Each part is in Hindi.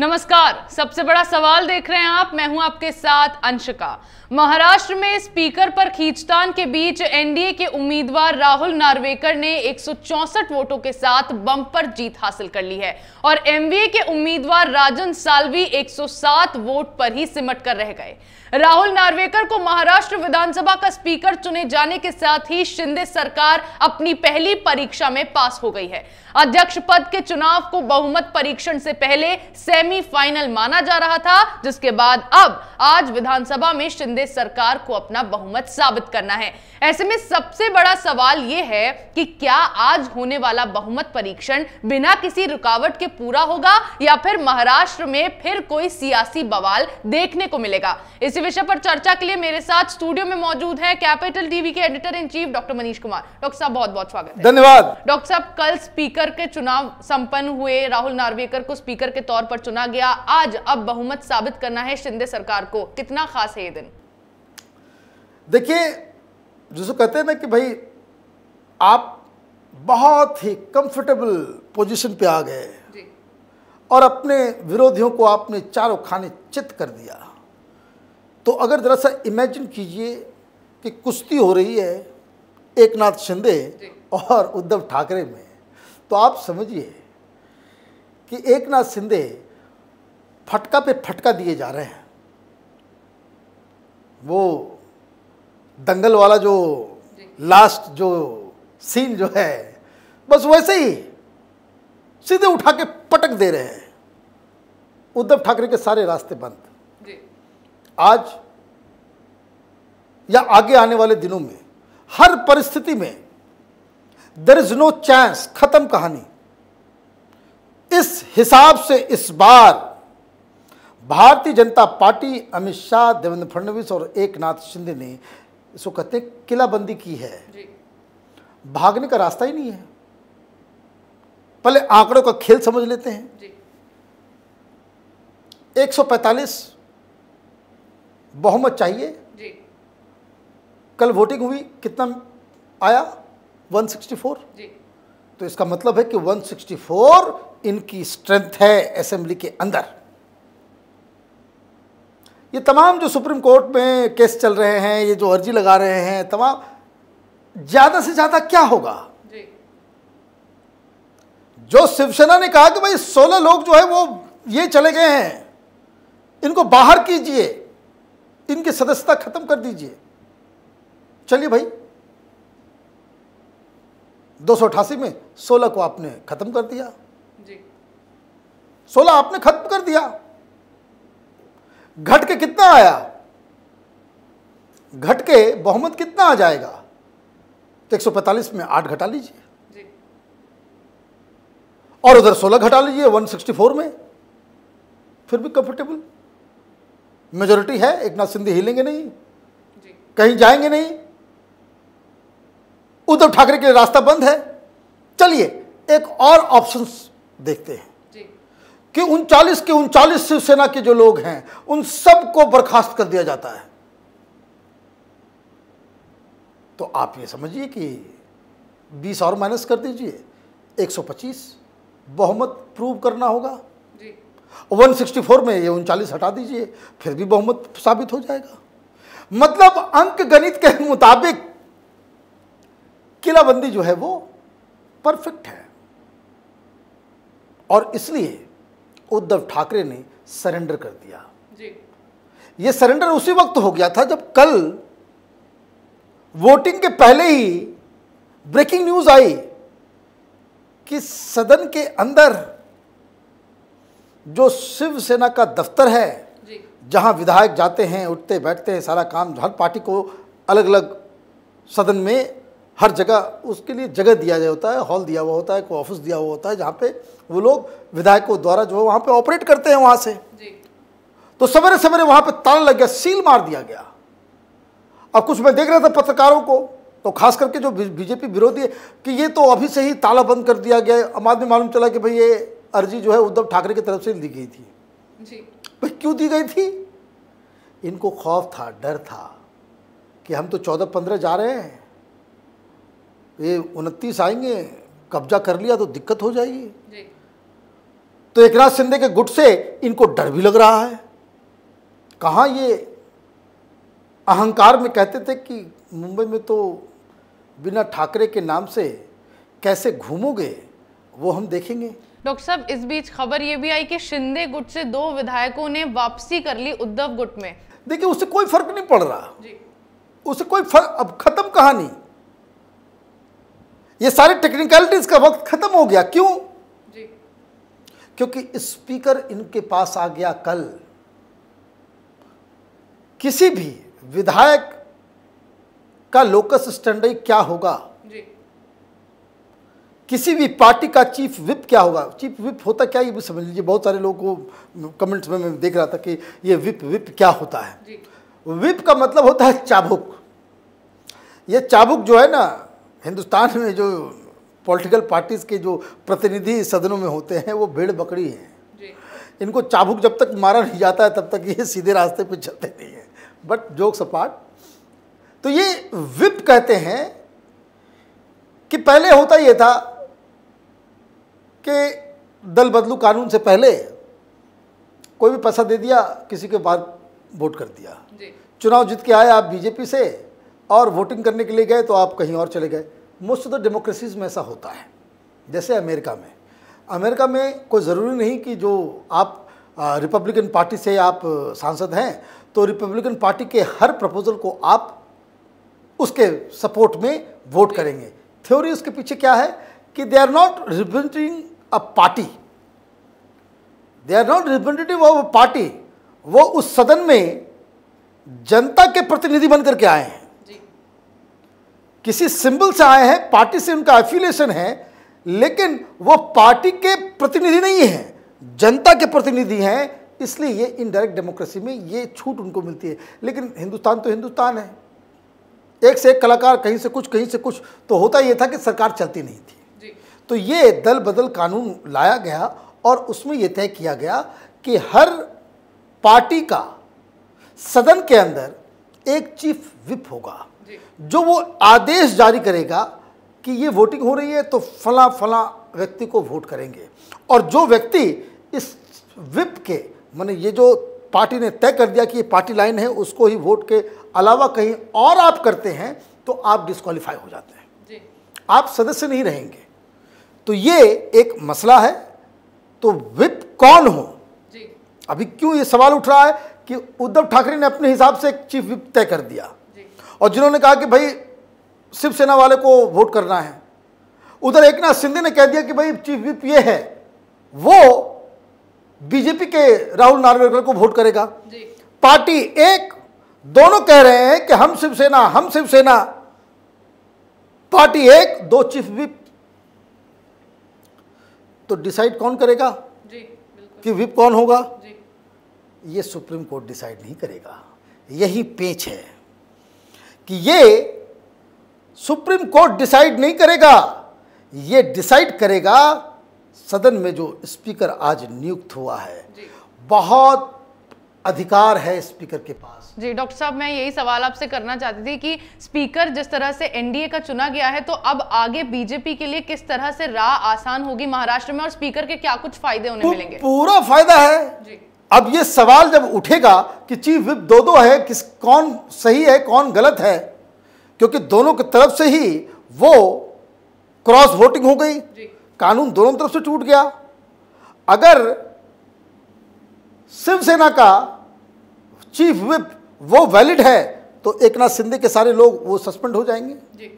नमस्कार। सबसे बड़ा सवाल देख रहे हैं आप, मैं हूं आपके साथ अंशिका। महाराष्ट्र में स्पीकर पर खींचतान के बीच एनडीए के उम्मीदवार राहुल नार्वेकर ने 164 वोटों के साथ बम्पर जीत हासिल कर ली है और एमवीए के उम्मीदवार राजन साल्वी 107 वोट पर ही सिमट कर रह गए। राहुल नार्वेकर को महाराष्ट्र विधानसभा का स्पीकर चुने जाने के साथ ही शिंदे सरकार अपनी पहली परीक्षा में पास हो गई है। अध्यक्ष पद के चुनाव को बहुमत परीक्षण से पहले सेमीफाइनल माना जा रहा था, जिसके बाद अब आज विधानसभा में शिंदे सरकार को अपना बहुमत साबित करना है। ऐसे में सबसे बड़ा सवाल यह है कि क्या आज होने वाला बहुमत परीक्षण बिना किसी रुकावट के पूरा होगा या फिर महाराष्ट्र में फिर कोई सियासी बवाल देखने को मिलेगा। इसी विषय पर चर्चा के लिए मेरे साथ स्टूडियो में मौजूद है कैपिटल टीवी के editor in chief doctor Manish Kumar. Doctor साहब, बहुत बहुत स्वागत है। धन्यवाद। डॉक्टर साहब, कल स्पीकर के चुनाव संपन्न हुए, राहुल नार्वेकर को स्पीकर के तौर पर चुना गया। आज अब बहुमत साबित करना है शिंदे सरकार को, कितना खास है ये दिन? देखिए, जिसको कहते हैं ना कि भाई आप बहुत ही कंफर्टेबल पोजीशन पे आ गए और अपने विरोधियों को आपने चारों खाने चित कर दिया। तो अगर जरा सा इमेजिन कीजिए कि कुश्ती हो रही है एकनाथ शिंदे और उद्धव ठाकरे में, तो आप समझिए कि एकनाथ शिंदे फटका पे फटका दिए जा रहे हैं। वो दंगल वाला जो लास्ट जो सीन जो है, बस वैसे ही सीधे उठा के पटक दे रहे हैं। उद्धव ठाकरे के सारे रास्ते बंद। आज या आगे आने वाले दिनों में हर परिस्थिति में देयर इज नो चांस, खत्म कहानी। इस हिसाब से इस बार भारतीय जनता पार्टी, अमित शाह, देवेंद्र फडणवीस और एकनाथ शिंदे ने इसको कहते हैं किलाबंदी की है। भागने का रास्ता ही नहीं है। पहले आंकड़ों का खेल समझ लेते हैं। 145 बहुमत चाहिए। कल वोटिंग हुई, कितना आया? 164। तो इसका मतलब है कि 164 इनकी स्ट्रेंथ है असेंबली के अंदर। ये तमाम जो सुप्रीम कोर्ट में केस चल रहे हैं, ये जो अर्जी लगा रहे हैं, तमाम ज्यादा से ज्यादा क्या होगा? जो शिवसेना ने कहा कि भाई 16 लोग जो है वो ये चले गए हैं, इनको बाहर कीजिए, इनकी सदस्यता खत्म कर दीजिए। चलिए भाई, 288 में 16 को आपने खत्म कर दिया। 16 आपने खत्म कर दिया। घट के कितना आया? घट के बहुमत कितना आ जाएगा? तो 145 में 8 घटा लीजिए और उधर 16 घटा लीजिए 164 में, फिर भी कंफर्टेबल मेजोरिटी है। एकनाथ शिंदे हिलेंगे नहीं, कहीं जाएंगे नहीं। उद्धव ठाकरे के लिए रास्ता बंद है। चलिए एक और ऑप्शन देखते हैं कि 39 के 39 शिवसेना के जो लोग हैं उन सबको बर्खास्त कर दिया जाता है। तो आप ये समझिए कि 20 और माइनस कर दीजिए, 125 बहुमत प्रूव करना होगा। 164 में ये 39 हटा दीजिए, फिर भी बहुमत साबित हो जाएगा। मतलब अंक गणित के मुताबिक किलाबंदी जो है वो परफेक्ट है। और इसलिए उद्धव ठाकरे ने सरेंडर कर दिया। ये सरेंडर उसी वक्त हो गया था जब कल वोटिंग के पहले ही ब्रेकिंग न्यूज आई कि सदन के अंदर जो शिवसेना का दफ्तर है, जहां विधायक जाते हैं, उठते बैठते हैं, सारा काम, हर पार्टी को अलग अलग सदन में हर जगह उसके लिए जगह दिया जाता है, हॉल दिया हुआ होता है, कोई ऑफिस दिया हुआ होता है, जहाँ पे वो लोग विधायकों द्वारा जो है वहाँ पे ऑपरेट करते हैं वहाँ से। तो सवेरे सवेरे वहाँ पे ताला लग गया, सील मार दिया गया। अब कुछ मैं देख रहा था पत्रकारों को, तो खास करके जो बीजेपी विरोधी है, कि ये तो अभी से ही ताला बंद कर दिया गया। बाद में मालूम चला कि भाई ये अर्जी जो है उद्धव ठाकरे की तरफ से दी गई थी। भाई क्यों दी गई थी? इनको खौफ था, डर था कि हम तो 14-15 जा रहे हैं, ये 29 आएंगे, कब्जा कर लिया तो दिक्कत हो जाएगी। तो एकनाथ शिंदे के गुट से इनको डर भी लग रहा है। कहाँ ये अहंकार में कहते थे कि मुंबई में तो बिना ठाकरे के नाम से कैसे घूमोगे, वो हम देखेंगे। डॉक्टर साहब, इस बीच खबर ये भी आई कि शिंदे गुट से 2 विधायकों ने वापसी कर ली उद्धव गुट में। देखिए, उससे कोई फर्क नहीं पड़ रहा जी। उससे कोई फर्क, अब खत्म कहानी। ये सारी टेक्निकलिटीज का वक्त खत्म हो गया। क्यों? जी। क्योंकि स्पीकर इनके पास आ गया कल। किसी भी विधायक का लोकस स्टैंडर्ड क्या होगा, जी। किसी भी पार्टी का चीफ विप क्या होगा। चीफ विप होता क्या, ये भी समझ लीजिए। बहुत सारे लोगों को कमेंट्स में मैं देख रहा था कि ये विप क्या होता है। जी। विप का मतलब होता है चाबुक। ये चाबुक जो है ना, हिंदुस्तान में जो पॉलिटिकल पार्टीज के जो प्रतिनिधि सदनों में होते हैं वो भेड़ बकरी हैं। जी। इनको चाबुक जब तक मारा नहीं जाता है तब तक ये सीधे रास्ते पे चलते नहीं हैं। बट जोक्स अपार्ट, तो ये विप कहते हैं कि पहले होता ये था कि दल बदलू कानून से पहले कोई भी पैसा दे दिया, किसी के बाद वोट कर दिया। जी। चुनाव जीत के आए आप बीजेपी से और वोटिंग करने के लिए गए तो आप कहीं और चले गए। मोस्ट ऑफ द डेमोक्रेसीज में ऐसा होता है। जैसे अमेरिका में कोई ज़रूरी नहीं कि जो आप रिपब्लिकन पार्टी से आप सांसद हैं तो रिपब्लिकन पार्टी के हर प्रपोजल को आप उसके सपोर्ट में वोट करेंगे। थ्योरी उसके पीछे क्या है कि they are not representing a party, they are not representative of a party. वो उस सदन में जनता के प्रतिनिधि बनकर के आए हैं। जी। किसी सिंबल से आए हैं, पार्टी से उनका एफिलिएशन है, लेकिन वो पार्टी के प्रतिनिधि नहीं हैं, जनता के प्रतिनिधि हैं। इसलिए ये इनडायरेक्ट डेमोक्रेसी में ये छूट उनको मिलती है। लेकिन हिंदुस्तान तो हिंदुस्तान है, एक से एक कलाकार, कहीं से कुछ कहीं से कुछ, तो होता ये था कि सरकार चलती नहीं थी। जी। तो ये दल बदल कानून लाया गया और उसमें यह तय किया गया कि हर पार्टी का सदन के अंदर एक चीफ विप होगा, जो वो आदेश जारी करेगा कि ये वोटिंग हो रही है तो फला फला व्यक्ति को वोट करेंगे। और जो व्यक्ति इस विप के, माने ये जो पार्टी ने तय कर दिया कि ये पार्टी लाइन है, उसको ही वोट के अलावा कहीं और आप करते हैं तो आप डिस्क्वालीफाई हो जाते हैं। जी। आप सदस्य नहीं रहेंगे। तो ये एक मसला है। तो विप कौन हो? जी। अभी क्यों ये सवाल उठ रहा है कि उद्धव ठाकरे ने अपने हिसाब से एक चीफ विप तय कर दिया। जी। और जिन्होंने कहा कि भाई शिवसेना वाले को वोट करना है, उधर एकनाथ शिंदे ने कह दिया कि भाई चीफ विप ये है, वो बीजेपी के राहुल नार्वेकर को वोट करेगा। जी। पार्टी एक, दोनों कह रहे हैं कि हम शिवसेना। पार्टी एक, 2 चीफ विप। तो डिसाइड कौन करेगा जी, बिल्कुल। कि विप कौन होगा? जी। ये सुप्रीम कोर्ट डिसाइड नहीं करेगा। यही पेच है कि ये सुप्रीम कोर्ट डिसाइड नहीं करेगा, ये डिसाइड करेगा सदन में जो स्पीकर आज नियुक्त हुआ है। जी। बहुत अधिकार है स्पीकर के पास। जी डॉक्टर साहब, मैं यही सवाल आपसे करना चाहती थी कि स्पीकर जिस तरह से एनडीए का चुना गया है, तो अब आगे बीजेपी के लिए किस तरह से राह आसान होगी महाराष्ट्र में, और स्पीकर के क्या कुछ फायदे उन्हें मिलेंगे? पूरा फायदा है। जी। अब ये सवाल जब उठेगा कि चीफ विप 2 है, कौन सही है कौन गलत है, क्योंकि दोनों की तरफ से ही वो क्रॉस वोटिंग हो गई। जी। कानून दोनों तरफ से टूट गया। अगर शिवसेना का चीफ विप वो वैलिड है तो एकनाथ शिंदे के सारे लोग वो सस्पेंड हो जाएंगे। जी।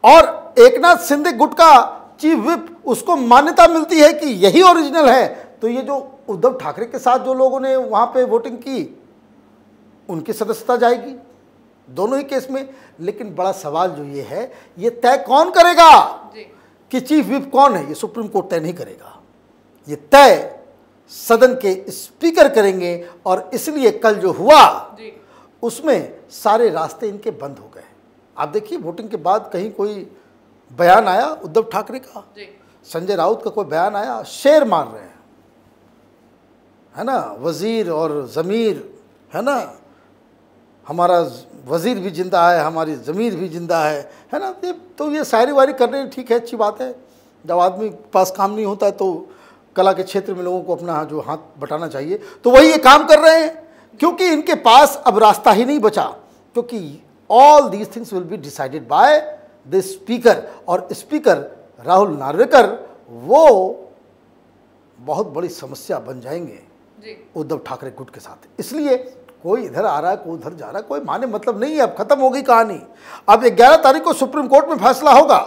और एकनाथ शिंदे गुट का चीफ विप, उसको मान्यता मिलती है कि यही ओरिजिनल है, तो ये जो उद्धव ठाकरे के साथ जो लोगों ने वहां पे वोटिंग की, उनकी सदस्यता जाएगी दोनों ही केस में। लेकिन बड़ा सवाल जो ये है, ये तय कौन करेगा जी। कि चीफ विप कौन है? ये सुप्रीम कोर्ट तय नहीं करेगा, ये तय सदन के स्पीकर करेंगे। और इसलिए कल जो हुआ जी। उसमें सारे रास्ते इनके बंद हो गए। आप देखिए, वोटिंग के बाद कहीं कोई बयान आया उद्धव ठाकरे का, जी। संजय राउत का कोई बयान आया, शेर मार रहे हैं, है ना, वजीर और ज़मीर, है ना, हमारा वजीर भी जिंदा है, हमारी ज़मीर भी जिंदा है ना। तो ये शायरी वारी कर रहे हैं, ठीक है, अच्छी बात है। जब आदमी के पास काम नहीं होता है तो कला के क्षेत्र में लोगों को अपना जो हाथ बटाना चाहिए, तो वही ये काम कर रहे हैं, क्योंकि इनके पास अब रास्ता ही नहीं बचा, क्योंकि all these things will be decided by the speaker. और स्पीकर राहुल नार्वेकर वो बहुत बड़ी समस्या बन जाएंगे उद्धव ठाकरे गुट के साथ। इसलिए कोई इधर आ रहा है, कोई उधर जा रहा है, कोई माने मतलब नहीं है। अब खत्म हो गई कहानी। अब 11 तारीख को सुप्रीम कोर्ट में फैसला होगा।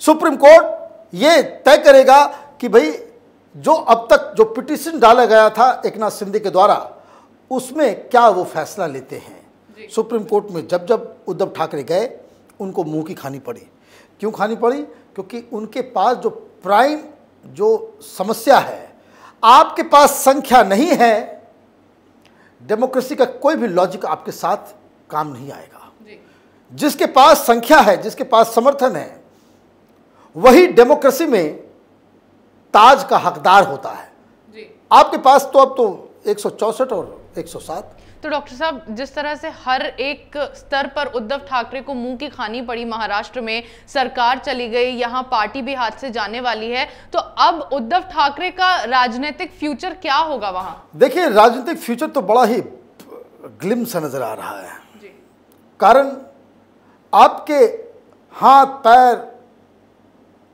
सुप्रीम कोर्ट ये तय करेगा कि भाई जो अब तक जो पिटीशन डाला गया था एकनाथ शिंदे के द्वारा, उसमें क्या वो फैसला लेते हैं। सुप्रीम कोर्ट में जब जब उद्धव ठाकरे गए, उनको मुंह की खानी पड़ी। क्यों खानी पड़ी? क्योंकि उनके पास जो प्राइम जो समस्या है, आपके पास संख्या नहीं है, डेमोक्रेसी का कोई भी लॉजिक आपके साथ काम नहीं आएगा। जिसके पास संख्या है, जिसके पास समर्थन है, वही डेमोक्रेसी में ताज का हकदार होता है। आपके पास तो अब तो 164 और 107। तो डॉक्टर साहब, जिस तरह से हर एक स्तर पर उद्धव ठाकरे को मुंह की खानी पड़ी, महाराष्ट्र में सरकार चली गई, यहां पार्टी भी हाथ से जाने वाली है, तो अब उद्धव ठाकरे का राजनीतिक फ्यूचर क्या होगा वहां? देखिए, राजनीतिक फ्यूचर तो बड़ा ही ग्लिम सा नजर आ रहा है जी। कारण आपके हाथ पैर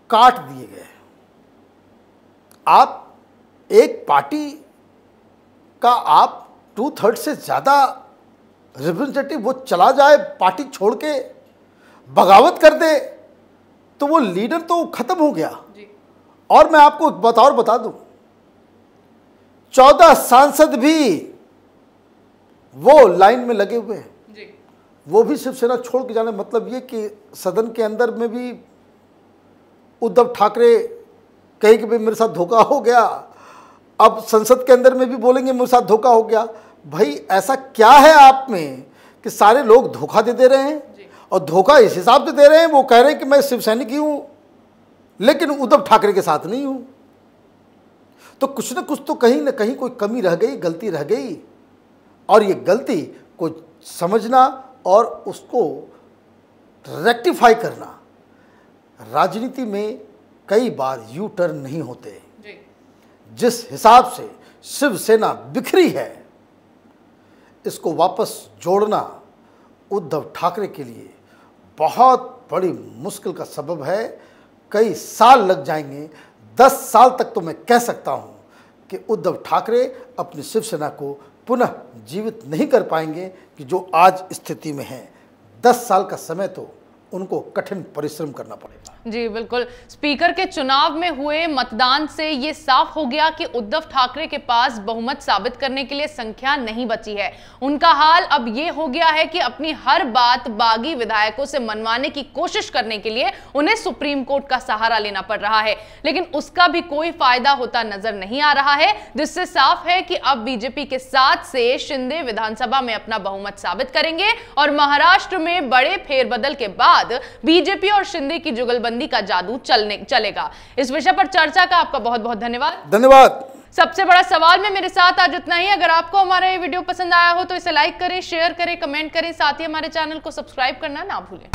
काट दिए गए। आप एक पार्टी का आप 2/3 से ज़्यादा रिप्रेजेंटेटिव वो चला जाए, पार्टी छोड़ के बगावत कर दे, तो वो लीडर तो खत्म हो गया जी। और मैं आपको एक बात और बता दूं, 14 सांसद भी वो लाइन में लगे हुए हैं जी। वो भी शिवसेना छोड़ के जाने, मतलब ये कि सदन के अंदर में भी उद्धव ठाकरे कहीं कि भाई मेरे साथ धोखा हो गया, अब संसद के अंदर में भी बोलेंगे मेरे साथ धोखा हो गया। भाई ऐसा क्या है आप में कि सारे लोग धोखा दे रहे हैं, और धोखा इस हिसाब से दे रहे हैं, वो कह रहे हैं कि मैं शिवसैनिक ही हूं लेकिन उद्धव ठाकरे के साथ नहीं हूं। तो कुछ ना कुछ तो कहीं ना कहीं कोई कमी रह गई, गलती रह गई, और ये गलती को समझना और उसको रेक्टिफाई करना। राजनीति में कई बार यू टर्न नहीं होते। जिस हिसाब से शिवसेना बिखरी है, इसको वापस जोड़ना उद्धव ठाकरे के लिए बहुत बड़ी मुश्किल का सबब है। कई साल लग जाएंगे, 10 साल तक तो मैं कह सकता हूं कि उद्धव ठाकरे अपनी शिवसेना को पुनः जीवित नहीं कर पाएंगे कि जो आज स्थिति में है। 10 साल का समय तो उनको कठिन परिश्रम करना पड़ेगा। जी बिल्कुल। स्पीकर के चुनाव में हुए मतदान से ये साफ हो गया कि उद्धव ठाकरे के पास बहुमत साबित करने के लिए संख्या नहीं बची है। उनका हाल अब ये हो गया है कि अपनी हर बात बागी विधायकों से मनवाने की कोशिश करने के लिए उन्हें सुप्रीम कोर्ट का सहारा लेना पड़ रहा है, लेकिन उसका भी कोई फायदा होता नजर नहीं आ रहा है, जिससे साफ है कि अब बीजेपी के साथ से शिंदे विधानसभा में अपना बहुमत साबित करेंगे और महाराष्ट्र में बड़े फेरबदल के बाद बीजेपी और शिंदे की जुगलबंदी का जादू चलेगा। इस विषय पर चर्चा का आपका बहुत बहुत धन्यवाद। सबसे बड़ा सवाल में मेरे साथ आज इतना ही। अगर आपको हमारा ये वीडियो पसंद आया हो तो इसे लाइक करें, शेयर करें, कमेंट करें, साथ ही हमारे चैनल को सब्सक्राइब करना ना भूलें।